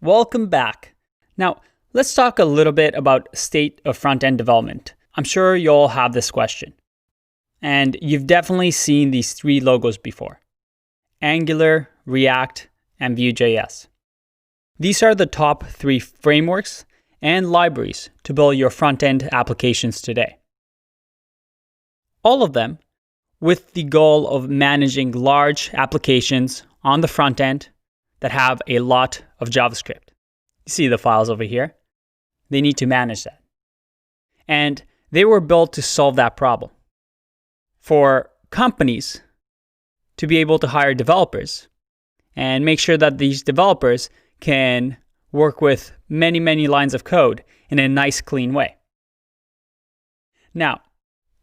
Welcome back. Now, let's talk a little bit about state of front-end development. I'm sure you all have this question. And you've definitely seen these three logos before: Angular, React, and Vue.js. These are the top three frameworks and libraries to build your front-end applications today. All of them with the goal of managing large applications on the front end that have a lot of JavaScript. You see the files over here? They need to manage that. And they were built to solve that problem. For companies to be able to hire developers and make sure that these developers can work with many, many lines of code in a nice, clean way. Now,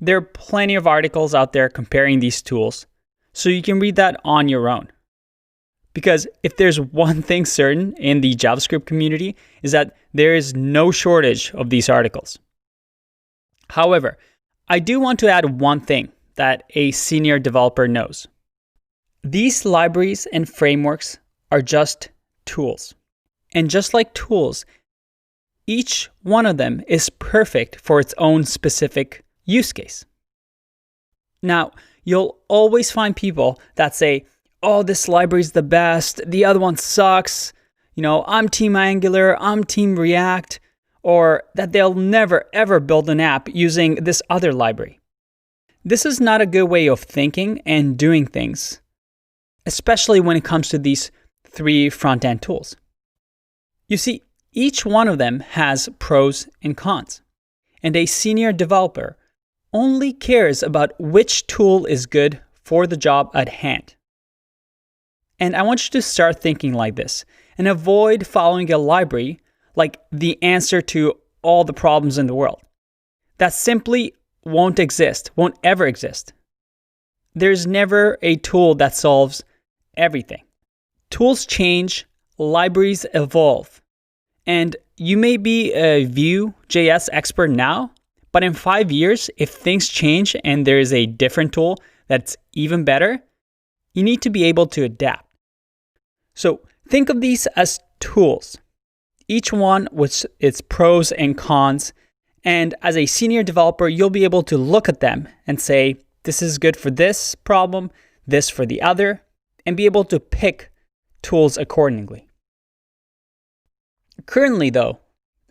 there are plenty of articles out there comparing these tools, so you can read that on your own. Because if there's one thing certain in the JavaScript community, is that there is no shortage of these articles. However, I do want to add one thing that a senior developer knows. These libraries and frameworks are just tools. And just like tools, each one of them is perfect for its own specific use case. Now, you'll always find people that say, oh, this library is the best, the other one sucks, I'm Team Angular, I'm Team React, or that they'll never ever build an app using this other library. This is not a good way of thinking and doing things, especially when it comes to these three front-end tools. You see, each one of them has pros and cons, and a senior developer only cares about which tool is good for the job at hand. And I want you to start thinking like this and avoid following a library like the answer to all the problems in the world. That simply won't ever exist. There's never a tool that solves everything. Tools change, libraries evolve. And you may be a Vue.js expert now, but in 5 years, if things change and there is a different tool that's even better, you need to be able to adapt. So think of these as tools, each one with its pros and cons. And as a senior developer, you'll be able to look at them and say, this is good for this problem, this for the other, and be able to pick tools accordingly. Currently, though,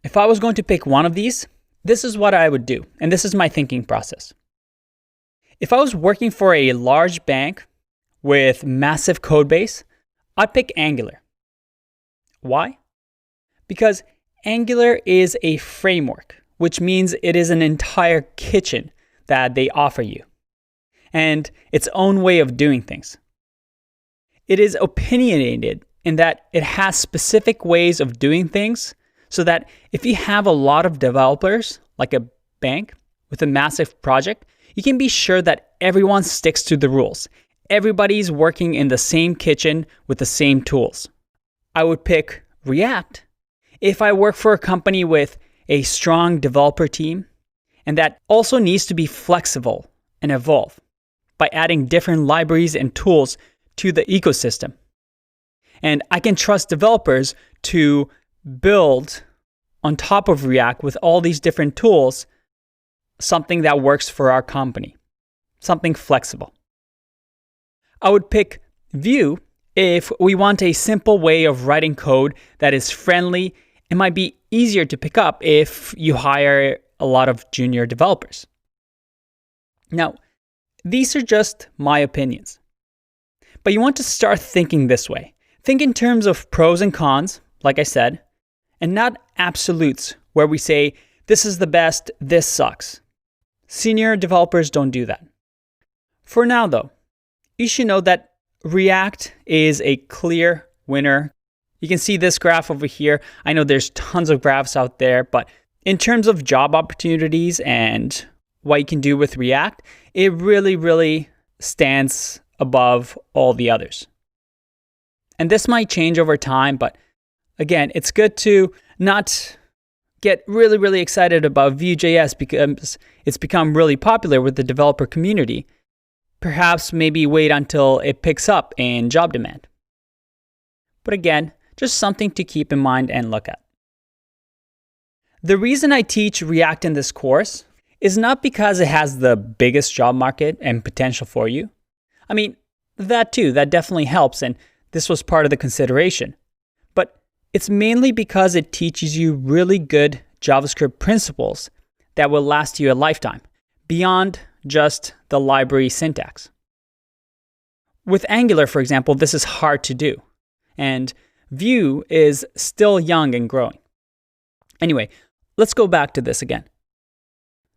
if I was going to pick one of these, this is what I would do, and this is my thinking process. If I was working for a large bank with massive code base, I'd pick Angular. Why? Because Angular is a framework, which means it is an entire kitchen that they offer you, and its own way of doing things. It is opinionated in that it has specific ways of doing things, so that if you have a lot of developers, like a bank with a massive project, you can be sure that everyone sticks to the rules. Everybody's working in the same kitchen with the same tools. I would pick React if I work for a company with a strong developer team, and that also needs to be flexible and evolve by adding different libraries and tools to the ecosystem. And I can trust developers to build on top of React with all these different tools, something that works for our company, something flexible. I would pick Vue if we want a simple way of writing code that is friendly and might be easier to pick up if you hire a lot of junior developers. Now, these are just my opinions. But you want to start thinking this way. Think in terms of pros and cons, like I said, and not absolutes where we say, this is the best, this sucks. Senior developers don't do that. For now, though, you should know that React is a clear winner. You can see this graph over here. I know there's tons of graphs out there, but in terms of job opportunities and what you can do with React, it really, really stands above all the others. And this might change over time, but again, it's good to not get really, really excited about Vue.js because it's become really popular with the developer community. Perhaps maybe wait until it picks up in job demand. But again, Just something to keep in mind and look at. The reason I teach React in this course is not because it has the biggest job market and potential for you. I mean, that too, that definitely helps, and this was part of the consideration. But it's mainly because it teaches you really good JavaScript principles that will last you a lifetime, beyond just the library syntax. With Angular, for example, this is hard to do, and Vue is still young and growing. Anyway, let's go back to this again.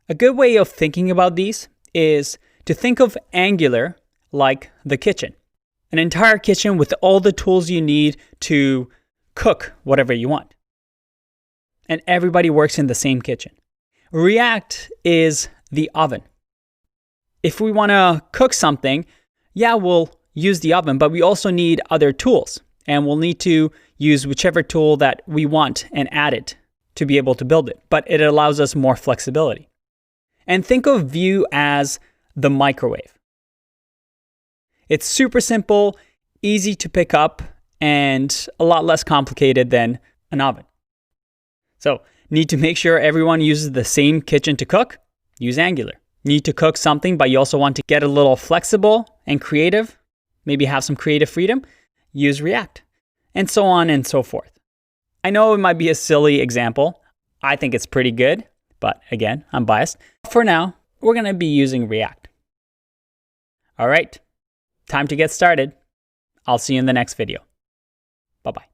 A good way of thinking about these is to think of Angular like the kitchen. An entire kitchen with all the tools you need to cook whatever you want. And everybody works in the same kitchen. React is the oven. If we want to cook something, yeah, we'll use the oven, but we also need other tools. And we'll need to use whichever tool that we want and add it to be able to build it. But it allows us more flexibility. And think of Vue as the microwave. It's super simple, easy to pick up, and a lot less complicated than an oven. So, need to make sure everyone uses the same kitchen to cook? Use Angular. Need to cook something, but you also want to get a little flexible and creative? Maybe have some creative freedom? Use React. And so on and so forth. I know it might be a silly example. I think it's pretty good, but again, I'm biased. For now, we're going to be using React. All right, time to get started. I'll see you in the next video. Bye-bye.